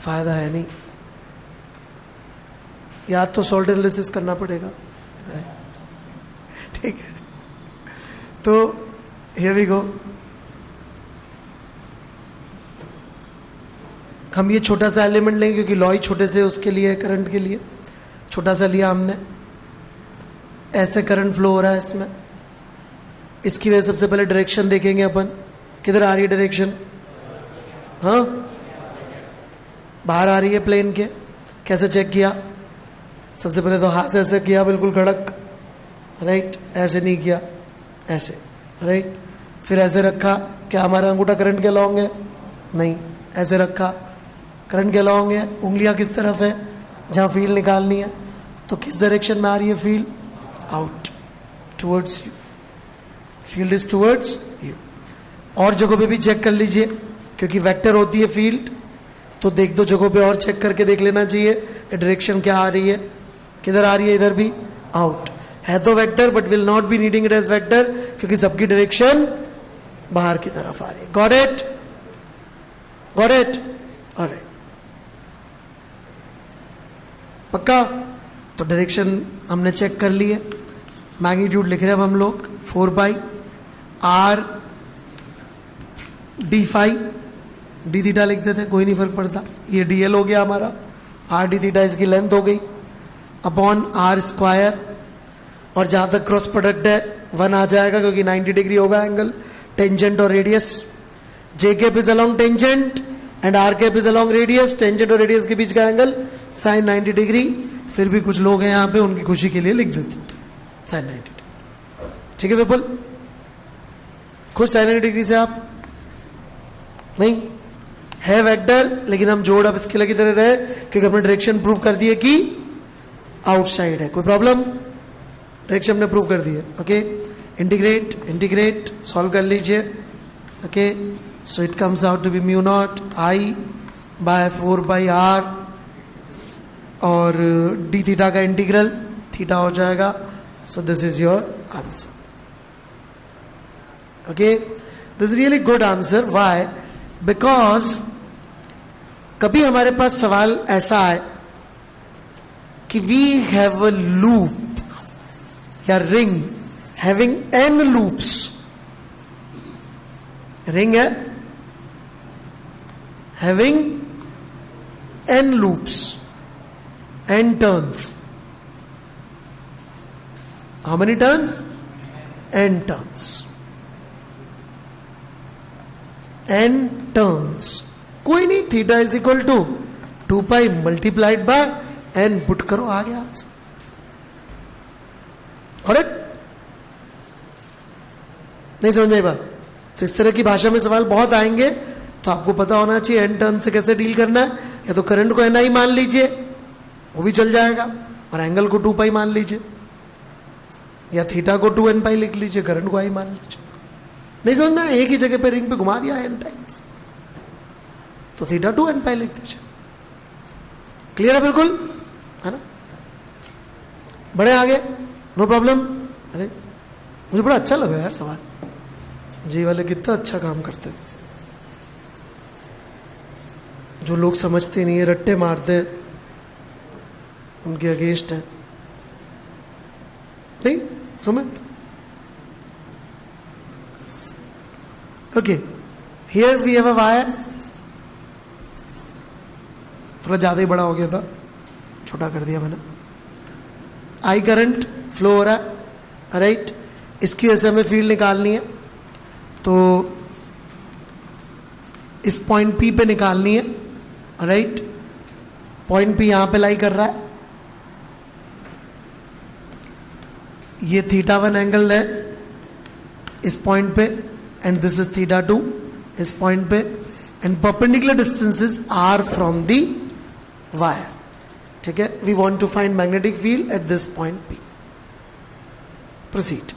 फायदा है नहीं, या तो सॉल्ट एनालिसिस करना पड़ेगा, ठीक है। तो हियर वी गो, हम ये छोटा सा एलिमेंट लेंगे क्योंकि लॉ ही छोटे से उसके लिए, करंट के लिए छोटा सा लिया हमने। ऐसे करंट फ्लो हो रहा है इसमें, इसकी वजह सबसे पहले डायरेक्शन देखेंगे अपन, किधर आ रही है डायरेक्शन? हाँ, बाहर आ रही है प्लेन के। कैसे चेक किया? सबसे पहले तो हाथ ऐसे किया, बिल्कुल कड़क, राइट, ऐसे नहीं किया, ऐसे, राइट। फिर ऐसे रखा, क्या हमारा अंगूठा करंट के अलॉन्ग है? नहीं, ऐसे रखा, करंट के अलॉन्ग है। उंगलियां किस तरफ है? जहां फील्ड निकालनी है। तो किस डायरेक्शन में आ रही है field? Out, towards you, field is towards you. और जगहों पे भी चेक कर लीजिए, क्योंकि वेक्टर होती है फील्ड, तो देख दो जगहों पे और चेक करके देख लेना चाहिए कि डायरेक्शन क्या आ रही है, किधर आ रही है, इधर भी आउट है तो vector, but will not be reading it as vector क्योंकि सबकी डायरेक्शन बाहर की तरफ आ रही है। Got it? Got it? Alright, पक्का? तो डायरेक्शन हमने चेक कर ली है। मैग्नीट्यूड लिख रहे हैं अब हम लोग 4 pi r d phi, d theta लिख देते, कोई नहीं फर्क पड़ता। ये डीएल हो गया हमारा, आर डी थीटा इसकी लेंथ हो गई, अपॉन आर स्क्वायर, और जहां तक क्रॉस प्रोडक्ट है 1 आ जाएगा क्योंकि 90 डिग्री होगा एंगल, टेंजेंट और radius. J cap is along tangent and R cap is along radius, tangent और रेडियस के बीच का एंगल साइन 90 डिग्री। फिर भी कुछ लोग हैं यहां पे, उनकी खुशी के लिए लिख देते साइन 90 डिग्री, ठीक है पीपल? खुश साइन 90 डिग्री से आप? नहीं है वेक्टर, लेकिन हम जोड़ अब इसके लगी तरह रहे क्योंकि हमने डायरेक्शन प्रूव कर दिए कि आउटसाइड है। कोई प्रॉब्लम? डायरेक्शन हमने प्रूव कर दी है। ओके, इंटीग्रेट, इंटीग्रेट सॉल्व कर लीजिए। Okay, so it comes out to be mu naught I by 4 by r, और डी थीटा का इंटीग्रल थीटा हो जाएगा। So this is your answer. Okay, this really good answer. Why? Because कभी हमारे पास सवाल ऐसा आए कि वी हैव अ लूप या ring having n loops, ring है having n loops, n turns. How many turns? n turns, n turns. कोई नहीं, theta is equal to 2 pi multiplied by n, put करो, आ गया आंसर। करेक्ट? नहीं समझ में आई बात? तो इस तरह की भाषा में सवाल बहुत आएंगे, तो आपको पता होना चाहिए n टर्न से कैसे डील करना है। या तो करंट को ni मान लीजिए, वो भी चल जाएगा, और एंगल को 2 पाई मान लीजिए, या थीटा को 2n पाई लिख लीजिए, करंट को i मान लीजिए। नहीं समझ में? एक ही जगह पे रिंग पे घुमा दिया n टाइम्स, तो थीटा 2n पाई लिख दीजिए। क्लियर है बिल्कुल? है ना? बड़े आगे, नो प्रॉब्लम। अरे मुझे बड़ा अच्छा लगा यार सवाल, जी वाले कितना अच्छा काम करते हैं। जो लोग समझते नहीं है, रट्टे मारते हैं, उनके अगेंस्ट है। नहीं Sumit? Okay, here we have a wire, थोड़ा ज्यादा ही बड़ा हो गया था, छोटा कर दिया मैंने। आई करंट फ्लो हो रहा है, राइट। इसकी वजह से हमें फील्ड निकालनी है, तो इस पॉइंट पी पे निकालनी है, राइट। पॉइंट पी यहां पे लाई कर रहा है, ये θ1 एंगल है इस पॉइंट पे, एंड दिस इज θ2 इस पॉइंट पे, and perpendicular distances are from the wire, ठीक है। We want to find magnetic field at this point P. Proceed.